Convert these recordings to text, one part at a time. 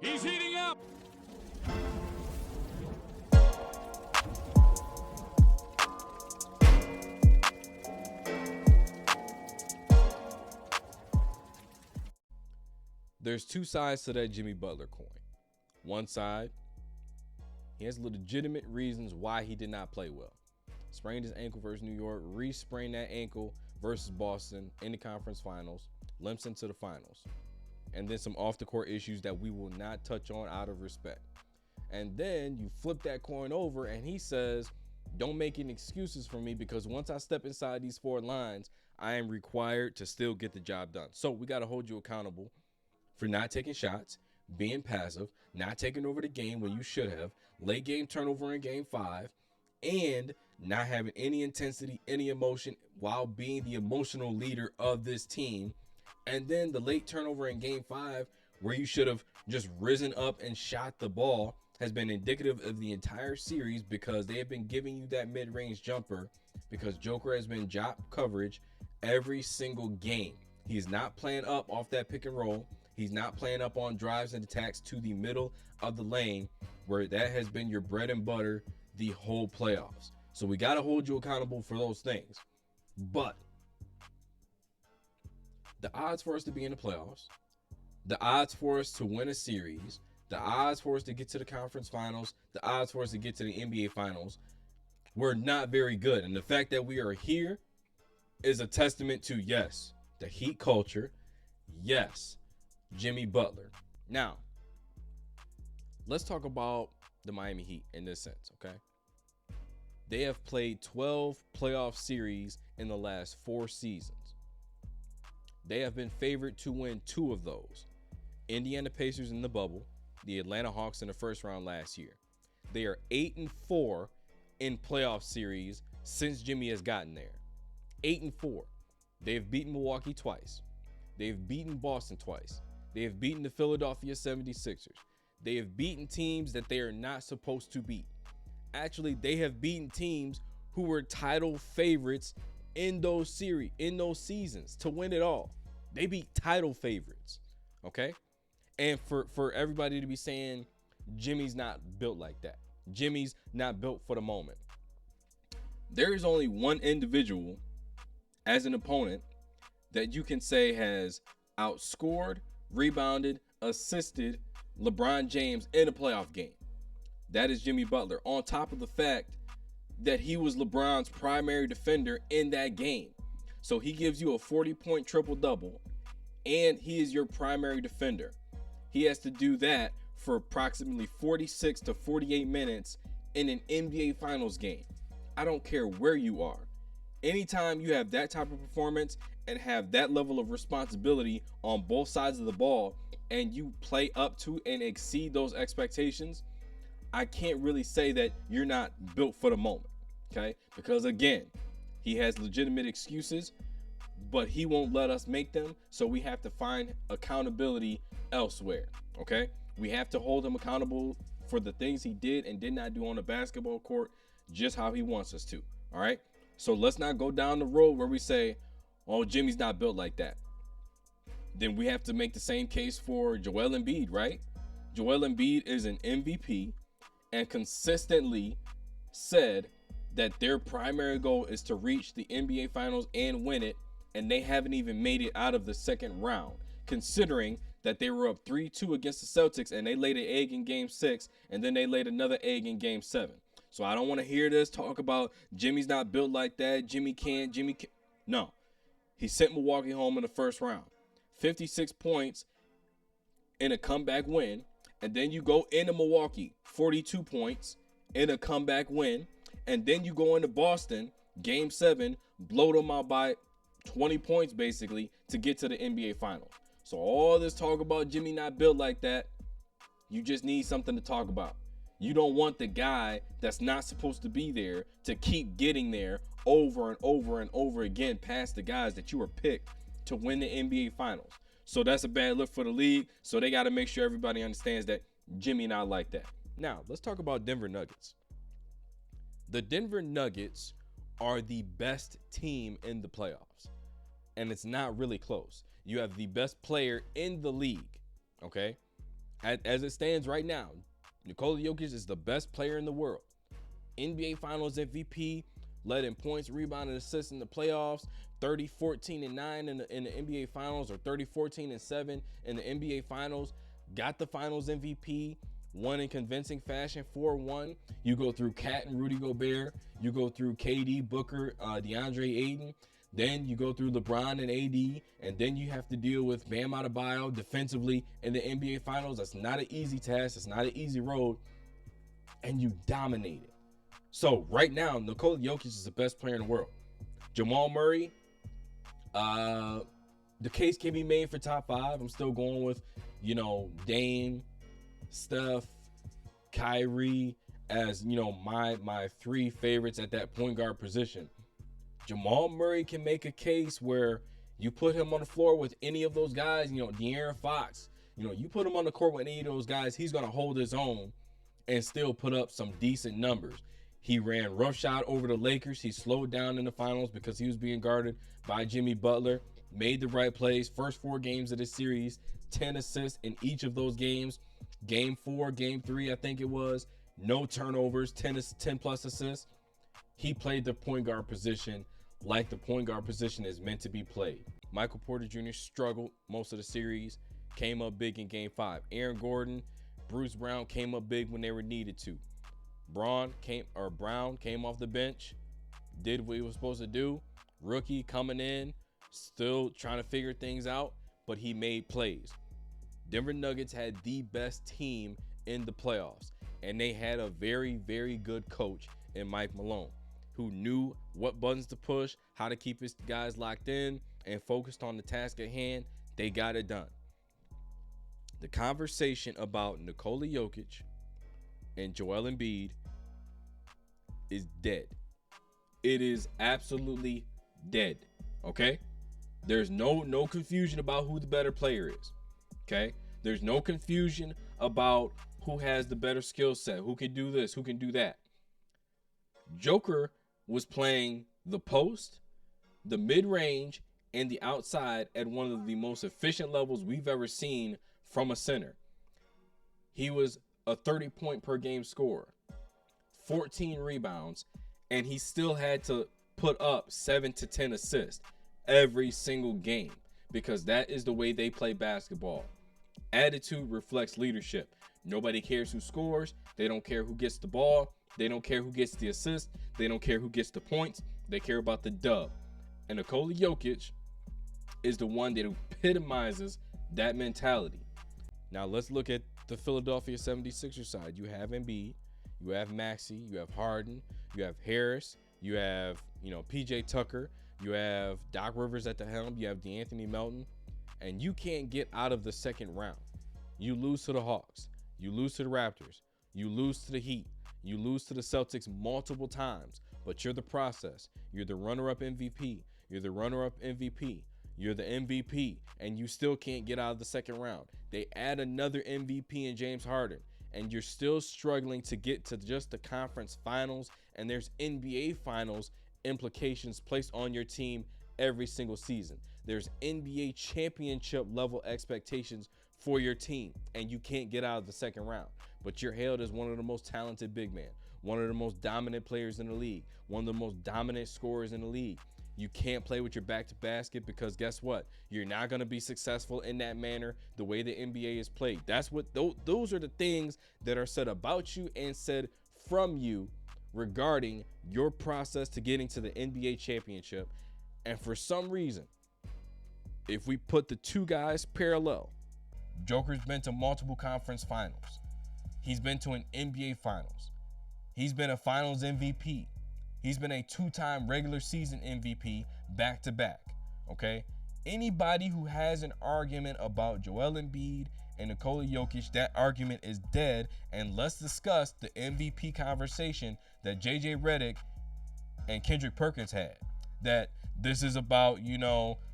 He's heating up. There's two sides to that Jimmy Butler coin. One side, he has legitimate reasons why he did not play well. Sprained his ankle versus New York, re-sprained that ankle versus Boston in the conference finals, limps into the finals. And then some off-the-court issues that we will not touch on out of respect. And then you flip that coin over and he says, don't make any excuses for me because once I step inside these four lines, I am required to still get the job done. So we got to hold you accountable for not taking shots, being passive, not taking over the game when you should have, late game turnover in game 5, and not having any intensity, any emotion while being the emotional leader of this team. And then the late turnover in game 5, where you should have just risen up and shot the ball, has been indicative of the entire series because they have been giving you that mid-range jumper because Joker has been drop coverage every single game. He's not playing up off that pick and roll. He's not playing up on drives and attacks to the middle of the lane where that has been your bread and butter the whole playoffs. So we got to hold you accountable for those things. But the odds for us to be in the playoffs, the odds for us to win a series, the odds for us to get to the conference finals, the odds for us to get to the NBA finals were not very good. And the fact that we are here is a testament to, yes, the Heat culture, yes, Jimmy Butler. Now, let's talk about the Miami Heat in this sense, okay? They have played 12 playoff series in the last 4 seasons. They have been favored to win 2 of those. Indiana Pacers in the bubble, the Atlanta Hawks in the first round last year. They are 8-4 in playoff series since Jimmy has gotten there. 8-4. They've beaten Milwaukee twice. They've beaten Boston twice. They have beaten the Philadelphia 76ers. They have beaten teams that they are not supposed to beat. Actually, they have beaten teams who were title favorites in those seasons to win it all. They beat title favorites, okay? And for everybody to be saying Jimmy's not built like that. Jimmy's not built for the moment. There is only one individual as an opponent that you can say has outscored, rebounded, assisted LeBron James in a playoff game. That is Jimmy Butler, on top of the fact that he was LeBron's primary defender in that game. So he gives you a 40-point triple-double, and he is your primary defender. He has to do that for approximately 46 to 48 minutes in an NBA Finals game. I don't care where you are. Anytime you have that type of performance and have that level of responsibility on both sides of the ball and you play up to and exceed those expectations, I can't really say that you're not built for the moment, okay? Because again, he has legitimate excuses, but he won't let us make them, so we have to find accountability elsewhere, okay? We have to hold him accountable for the things he did and did not do on the basketball court just how he wants us to, all right? So let's not go down the road where we say, oh, Jimmy's not built like that. Then we have to make the same case for Joel Embiid, right? Joel Embiid is an MVP and consistently said that their primary goal is to reach the NBA Finals and win it, and they haven't even made it out of the second round, considering that they were up 3-2 against the Celtics and they laid an egg in Game 6, and then they laid another egg in Game 7. So I don't want to hear this talk about Jimmy's not built like that, Jimmy can't. No. He sent Milwaukee home in the first round. 56 points in a comeback win. And then you go into Milwaukee, 42 points in a comeback win. And then you go into Boston, Game 7, blow them out by 20 points basically to get to the NBA Finals. So all this talk about Jimmy not built like that, you just need something to talk about. You don't want the guy that's not supposed to be there to keep getting there over and over and over again past the guys that you were picked to win the NBA Finals. So that's a bad look for the league. So they got to make sure everybody understands that Jimmy not like that. Now, let's talk about Denver Nuggets. The Denver Nuggets are the best team in the playoffs, and it's not really close. You have the best player in the league, okay? As it stands right now, Nikola Jokic is the best player in the world. NBA Finals MVP, led in points, rebound, and assists in the playoffs, 30, 14, and 9 in the NBA Finals, or 30, 14, and 7 in the NBA Finals. Got the Finals MVP, won in convincing fashion, 4-1. You go through Kat and Rudy Gobert. You go through KD, Booker, DeAndre Ayton. Then you go through LeBron and AD, and then you have to deal with Bam Adebayo defensively in the NBA Finals. That's not an easy task. It's not an easy road, and you dominate it. So right now, Nikola Jokic is the best player in the world. Jamal Murray, the case can be made for top 5. I'm still going with, Dame, Steph, Kyrie as, my 3 favorites at that point guard position. Jamal Murray can make a case where you put him on the floor with any of those guys, De'Aaron Fox, you put him on the court with any of those guys, he's going to hold his own and still put up some decent numbers. He ran roughshod over the Lakers. He slowed down in the finals because he was being guarded by Jimmy Butler, made the right plays. First 4 games of the series, 10 assists in each of those games. Game 4, game 3, I think it was, no turnovers, 10 plus assists. He played the point guard position like the point guard position is meant to be played. Michael Porter Jr. struggled most of the series, came up big in game 5. Aaron Gordon, Bruce Brown came up big when they were needed to. Brown came off the bench, did what he was supposed to do. Rookie coming in, still trying to figure things out, but he made plays. Denver Nuggets had the best team in the playoffs, and they had a very, very good coach in Mike Malone, who knew what buttons to push, how to keep his guys locked in, and focused on the task at hand. They got it done. The conversation about Nikola Jokic and Joel Embiid is dead. It is absolutely dead. Okay? There's no confusion about who the better player is. Okay? There's no confusion about who has the better skill set, who can do this, who can do that. Joker was playing the post, the mid-range, and the outside at one of the most efficient levels we've ever seen from a center. He was a 30-point per game scorer, 14 rebounds, and he still had to put up 7 to 10 assists every single game because that is the way they play basketball. Attitude reflects leadership. Nobody cares who scores. They don't care who gets the ball. They don't care who gets the assist. They don't care who gets the points. They care about the dub. And Nikola Jokic is the one that epitomizes that mentality. Now let's look at the Philadelphia 76ers side. You have Embiid, you have Maxey, you have Harden, you have Harris, you have, PJ Tucker, you have Doc Rivers at the helm, you have DeAnthony Melton, and you can't get out of the second round. You lose to the Hawks, you lose to the Raptors, you lose to the Heat, you lose to the Celtics multiple times, but you're the process. You're the runner-up MVP. You're the runner-up MVP. You're the MVP, and you still can't get out of the second round. They add another MVP in James Harden, and you're still struggling to get to just the conference finals, and there's NBA finals implications placed on your team every single season. There's NBA championship level expectations for your team, and you can't get out of the second round. But you're hailed as one of the most talented big men, one of the most dominant players in the league, one of the most dominant scorers in the league. You can't play with your back to basket because guess what? You're not going to be successful in that manner the way the NBA is played. That's what those are the things that are said about you and said from you regarding your process to getting to the NBA championship. And for some reason, if we put the two guys parallel, Joker's been to multiple conference finals. He's been to an NBA finals. He's been a finals MVP. He's been a 2-time regular season MVP back to back. Okay? Anybody who has an argument about Joel Embiid and Nikola Jokic, that argument is dead. And let's discuss the MVP conversation that JJ Redick and Kendrick Perkins had. That this is about,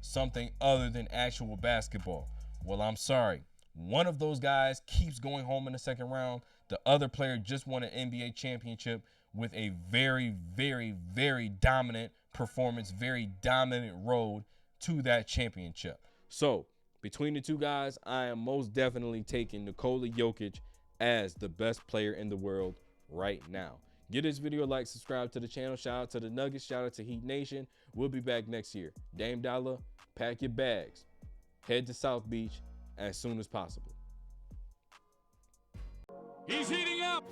something other than actual basketball. Well, I'm sorry. One of those guys keeps going home in the second round. The other player just won an NBA championship with a very, very, very dominant performance, very dominant road to that championship. So Between the two guys, I am most definitely taking Nikola Jokic as the best player in the world right now. Give this video a like, subscribe to the channel. Shout out to the Nuggets. Shout out to Heat Nation. We'll be back next year. Dame Dollar, pack your bags. Head to South Beach as soon as possible. He's heating up.